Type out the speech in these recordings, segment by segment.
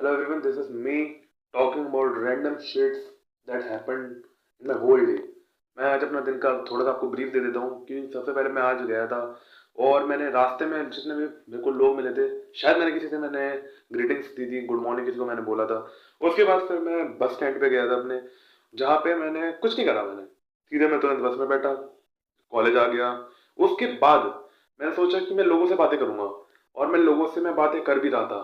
Hello everyone, this is me talking about random shits that happened in my whole day. मैं आज अपना दिन का थोड़ा सा आपको ब्रीफ दे देता हूँ कि सबसे पहले मैं आज गया था और मैंने रास्ते में जितने भी मेरे को लोग मिले थे, शायद मैंने किसी से मैंने ग्रीटिंग्स दी थी, गुड मॉर्निंग किसी को मैंने बोला था। उसके बाद फिर मैं बस स्टैंड पे गया था अपने, जहाँ पे मैंने कुछ नहीं करा। मैंने सीधे मैं तुरंत बस में बैठा, कॉलेज आ गया। उसके बाद मैंने सोचा कि मैं लोगों से बातें करूंगा और मैं लोगों से मैं बातें कर भी रहा था,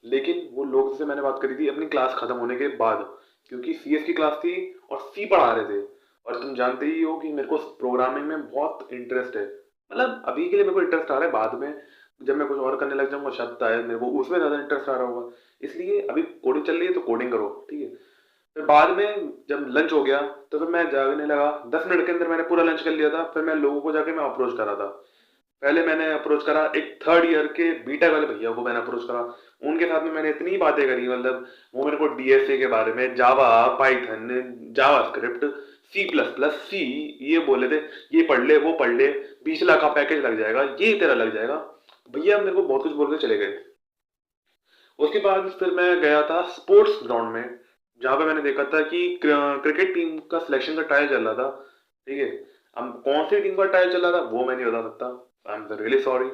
लेकिन वो लोग से मैंने बात करी थी अपनी क्लास खत्म होने के बाद, क्योंकि सीएस की क्लास थी और सी पढ़ा रहे थे। और तुम जानते ही हो कि मेरे को प्रोग्रामिंग में बहुत इंटरेस्ट है। मतलब अभी के लिए मेरे को इंटरेस्ट आ रहा है, बाद में जब मैं कुछ और करने लग जाऊंगा शायद आए मेरे को उसमें ज्यादा इंटरेस्ट आ रहा होगा। इसलिए अभी कोडिंग चल रही है तो कोडिंग करो, ठीक है। फिर बाद में जब लंच हो गया तो फिर मैं जागने लगा। 10 मिनट के अंदर मैंने पूरा लंच कर लिया था। फिर मैं लोगों को जाके मैं अप्रोच करा था। पहले मैंने अप्रोच करा एक थर्ड ईयर के बीटा वाले भैया को, मैंने अप्रोच करा। उनके साथ में मैंने इतनी बातें करी, मतलब वो मेरे को डीएसए के बारे में, जावा, पाइथन, जावा स्क्रिप्ट, सी प्लस प्लस, सी, ये बोले थे ये पढ़ ले वो पढ़ ले, 20 लाख का पैकेज लग जाएगा, ये तेरा लग जाएगा। भैया मेरे को बहुत कुछ बोल के चले गए। उसके बाद फिर मैं गया था स्पोर्ट्स ग्राउंड में, जहाँ पे मैंने देखा था कि क्रिकेट टीम का सिलेक्शन का ट्रायल चल रहा था, ठीक है। अब कौन सी टीम का ट्रायल चल रहा था वो मैं नहीं बता सकता, आई एम रियली सॉरी।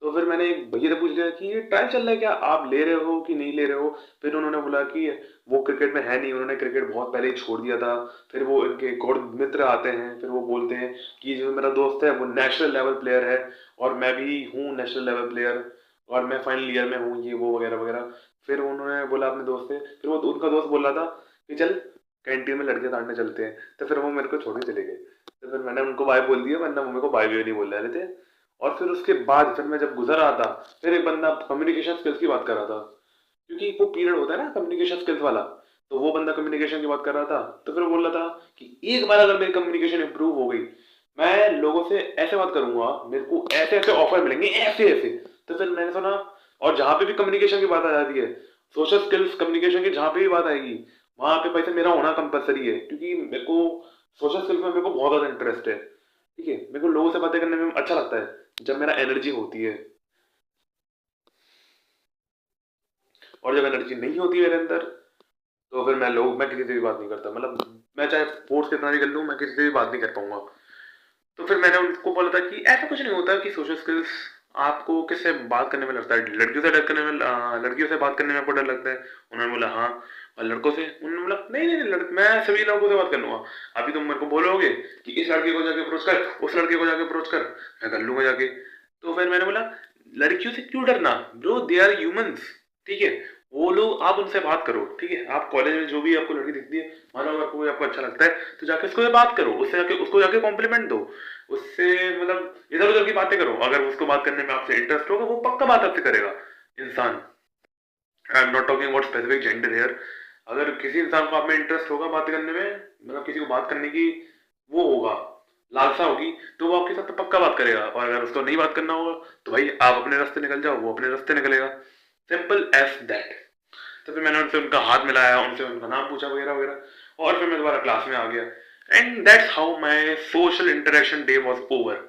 तो फिर मैंने एक भैया से पूछ लिया कि ये ट्रायल चल रहा है क्या, आप ले रहे हो कि नहीं ले रहे हो। फिर उन्होंने बोला कि वो क्रिकेट में है नहीं, उन्होंने क्रिकेट बहुत पहले ही छोड़ दिया था। फिर वो इनके गौड़ मित्र आते हैं, फिर वो बोलते हैं कि जो मेरा दोस्त है वो नेशनल लेवल प्लेयर है और मैं भी हूँ नेशनल लेवल प्लेयर और मैं फाइनल ईयर में हूँ, ये वो वगैरह वगैरह। फिर उन्होंने बोला अपने दोस्त से, फिर वो उनका दोस्त बोल रहा था कि चल कैंटीन में लड़के ताड़ने चलते हैं। तो फिर वो मेरे को छोड़ के चले गए। तो फिर मैंने उनको बाय बोल दिया, वरना वो मेरे को बाय भी नहीं बोल रहे थे। और फिर उसके बाद फिर मैं जब गुजर रहा था, फिर एक बंदा कम्युनिकेशन स्किल्स की बात कर रहा था, क्योंकि वो पीरियड होता है ना कम्युनिकेशन स्किल्स वाला। तो वो बंदा कम्युनिकेशन की बात कर रहा था। तो फिर वो बोल रहा था कि एक बार अगर मेरी कम्युनिकेशन इंप्रूव हो गई, मैं लोगों से ऐसे बात करूंगा, मेरे को ऐसे ऐसे ऑफर मिलेंगे, ऐसे ऐसे। तो फिर मैंने सुना, और जहां पे भी कम्युनिकेशन की बात आ जाती है, सोशल स्किल्स कम्युनिकेशन की जहां पे भी बात आएगी, वहां पे पैसे मेरा होना कंपलसरी है, क्योंकि मेरे को सोशल स्किल्स में मेरे को बहुत ज्यादा इंटरेस्ट है, ठीक है। मेरे को लोगों से बातें करने में अच्छा लगता है जब मेरा एनर्जी होती है। और जब एनर्जी नहीं होती है मेरे अंदर, तो फिर मैं किसी से भी बात नहीं करता। मतलब मैं चाहे फोर्स कितना भी कर लूँ, मैं किसी से भी बात नहीं कर पाऊंगा। तो फिर मैंने उनको बोला था कि ऐसा कुछ नहीं होता कि सोशल स्किल्स आपको किससे बात करने में लगता है, लड़कियों से डर करने में, लड़कियों से बात करने में आपको डर लगता है। उन्होंने बोला हाँ। और लड़कों से, उन्होंने बोला नहीं नहीं नहीं, मैं सभी लोगों से बात कर लूंगा। अभी तुम मेरे को बोलोगे कि इस लड़के को जाके अप्रोच कर, उस लड़के को जाके अप्रोच कर, मैं कर लूंगा जाके। तो फिर मैंने बोला लड़कियों से क्यों डरना ब्रो, दे आर ह्यूमंस, ठीक है। वो लोग, आप उनसे बात करो, ठीक है। आप कॉलेज में जो भी आपको लड़की दिखती है, मानो अगर कोई आपको अच्छा लगता है, तो जाके उसको बात करो, उससे जाके उसको जाके कॉम्प्लीमेंट दो, उससे मतलब इधर उधर की बातें करो। अगर उसको बात करने में आपसे इंटरेस्ट होगा, वो पक्का बात आपसे करेगा इंसान। I am not talking about specific gender here. अगर किसी इंसान को आप में इंटरेस्ट होगा बात करने में, मतलब किसी को बात करने की वो होगा, लालसा होगी, तो वो आपके साथ तो पक्का बात करेगा। और अगर उसको नहीं बात करना होगा, तो भाई आप अपने रास्ते निकल जाओ, वो अपने रास्ते निकलेगा। Simple as that. तो फिर मैंने उनसे उनका हाथ मिलाया, उनसे उनका नाम पूछा वगैरह वगैरह, और फिर मैं दोबारा क्लास में आ गया। And that's how my social interaction day was over.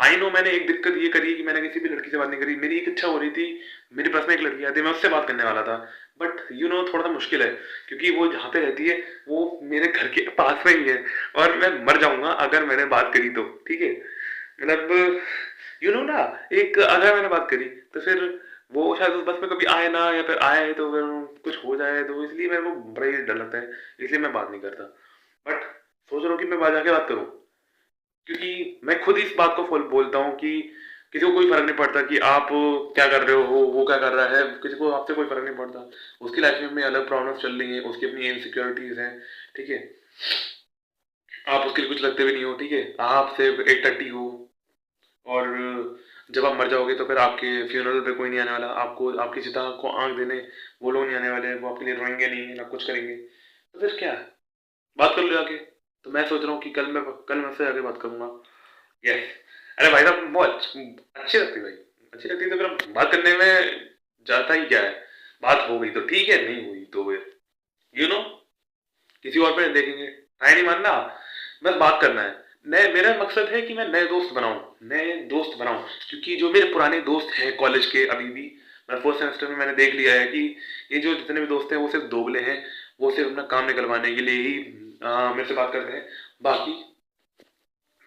I know मैंने एक दिक्कत ये करी कि मैंने किसी भी लड़की से बात नहीं करी। मेरी एक इच्छा हो रही थी, मेरे पास में एक लड़की आती, मैं उससे बात करने वाला था। बट यू नो थोड़ा सा मुश्किल है, क्योंकि वो जहाँ पे रहती है वो मेरे घर के पास में ही है, और मैं मर जाऊंगा अगर मैंने बात करी तो, ठीक है। मतलब यू नो ना, एक अगर मैंने बात करी तो फिर वो शायद उस बस में कभी आए ना, या फिर आए तो फिर कुछ हो जाए, तो इसलिए मेरे को बड़ा ही डर लगता है, इसलिए मैं बात नहीं करता। बट सोच रहा हूँ कि मैं बाहर जाके बात करूँ, क्योंकि मैं खुद इस बात को बोलता हूँ कि किसी को कोई फर्क नहीं पड़ता कि आप क्या कर रहे हो, वो क्या कर रहा है, किसी को आपसे कोई फर्क नहीं पड़ता। उसकी लाइफ में अपनी अलग प्रॉब्लम्स चल रही हैं, उसकी अपनी इनसिक्योरिटीज हैं, ठीक है। आप उसके लिए कुछ लगते भी नहीं हो, ठीक है। आप सिर्फ एक टट्टी हो, और जब आप मर जाओगे तो फिर आपके फ्यूनरल पे कोई नहीं आने वाला, आपको आपकी चिता को आंख देने वो लोग नहीं आने वाले, वो आपके लिए रोएंगे नहीं ना कुछ करेंगे। तो फिर क्या, बात कर लो जाके। तो मैं सोच रहा हूँ कि कल मैं उससे आगे बात करूंगा। यस। अरे भाई साहब बहुत अच्छी लगती है भाई, अच्छी लगती है। तो फिर बात करने में जाता ही क्या है, बात हो गई तो ठीक है, नहीं हुई तो फिर यू नो किसी और पे देखेंगे, ट्राई नहीं मानना, बस बात करना है। नए, मेरा मकसद है कि मैं नए दोस्त बनाऊं, नए दोस्त बनाऊं, क्योंकि जो मेरे पुराने दोस्त हैं कॉलेज के अभी भी, मैं फोर्थ सेमेस्टर में मैंने देख लिया है कि ये जो जितने भी दोस्त हैं वो सिर्फ दोगले हैं, वो सिर्फ अपना काम निकलवाने के लिए ही मेरे से बात करते हैं। बाकी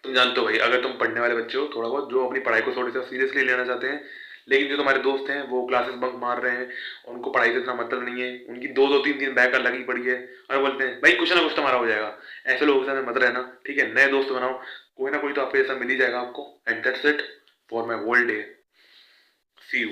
तुम जानते हो भाई, अगर तुम पढ़ने वाले बच्चे हो थोड़ा बहुत, जो अपनी पढ़ाई को थोड़ी सा सीरियसली लेना चाहते हैं, लेकिन जो तुम्हारे दोस्त हैं वो क्लासेस बंक मार रहे हैं, उनको पढ़ाई से इतना मतलब नहीं है, उनकी दो दो तीन तीन बैक लगी पड़ी है, और बोलते हैं भाई कुछ ना कुछ तुम्हारा हो जाएगा, ऐसे लोगों के साथ मत रहना, ठीक है? नए दोस्त बनाओ, कोई ना कोई तो आपके जैसा मिल ही जाएगा आपको। And that's it for my whole day. See you.